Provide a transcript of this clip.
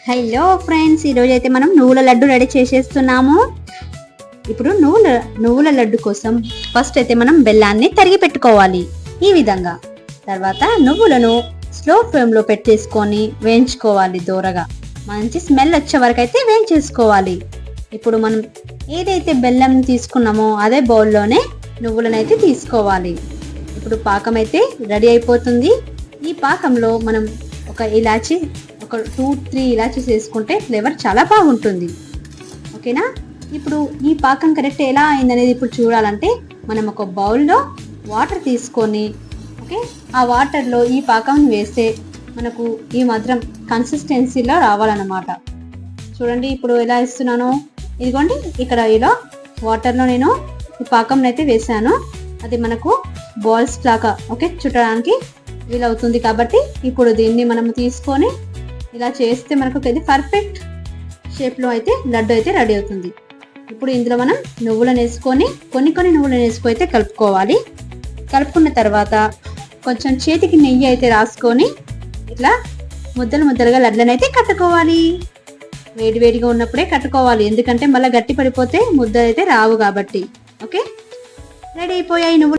Hello friends, ఈరోజు అయితే మనం నువ్వుల లడ్డు రెడీ చేసేస్తున్నాము. ఇప్పుడు నువ్వుల లడ్డు కోసం ఫస్ట్ అయితే మనం బెల్లాన్ని తరిగి పెట్టుకోవాలి ఈ విధంగా. తర్వాత నువ్వులను స్లో ఫ్లేమ్లో పెట్టేసుకొని వేయించుకోవాలి దూరగా. మంచి స్మెల్ వచ్చే వరకు అయితే వేయించేసుకోవాలి. ఇప్పుడు మనం ఏదైతే బెల్లం తీసుకున్నామో అదే బౌల్లోనే నువ్వులను అయితే తీసుకోవాలి. ఇప్పుడు పాకం అయితే రెడీ అయిపోతుంది. ఈ పాకంలో మనం ఒక ఇలాచి, ఒక 2-3 ఇలాచీస్ వేసుకుంటే ఫ్లేవర్ చాలా బాగుంటుంది. ఓకేనా? ఇప్పుడు ఈ పాకం కరెక్ట్ ఎలా అయిందనేది ఇప్పుడు చూడాలంటే మనం ఒక బౌల్లో వాటర్ తీసుకొని, ఓకే, ఆ వాటర్లో ఈ పాకం వేస్తే మనకు ఈ మాత్రం కన్సిస్టెన్సీలో రావాలన్నమాట. చూడండి ఇప్పుడు ఎలా ఇస్తున్నానో. ఇదిగోండి, ఇక్కడ ఇలా వాటర్లో నేను ఈ పాకం అయితే వేసాను. అది మనకు బాల్స్ లాగా, ఓకే, చుట్టడానికి వీలవుతుంది. కాబట్టి ఇప్పుడు దీన్ని మనం తీసుకొని ఇలా చేస్తే మనకు ఇది పర్ఫెక్ట్ షేప్లో అయితే లడ్డు అయితే రెడీ అవుతుంది. ఇప్పుడు ఇందులో మనం నువ్వులను వేసుకొని కొన్ని నువ్వులను వేసుకొని అయితే కలుపుకోవాలి. కలుపుకున్న తర్వాత కొంచెం చేతికి నెయ్యి అయితే రాసుకొని ఇట్లా ముద్దలుగా లడ్లను అయితే కట్టుకోవాలి. వేడిగా ఉన్నప్పుడే కట్టుకోవాలి, ఎందుకంటే మళ్ళీ గట్టి పడిపోతే ముద్ద అయితే రావు కాబట్టి. ఓకే, రెడీ అయిపోయాయి నువ్వులు.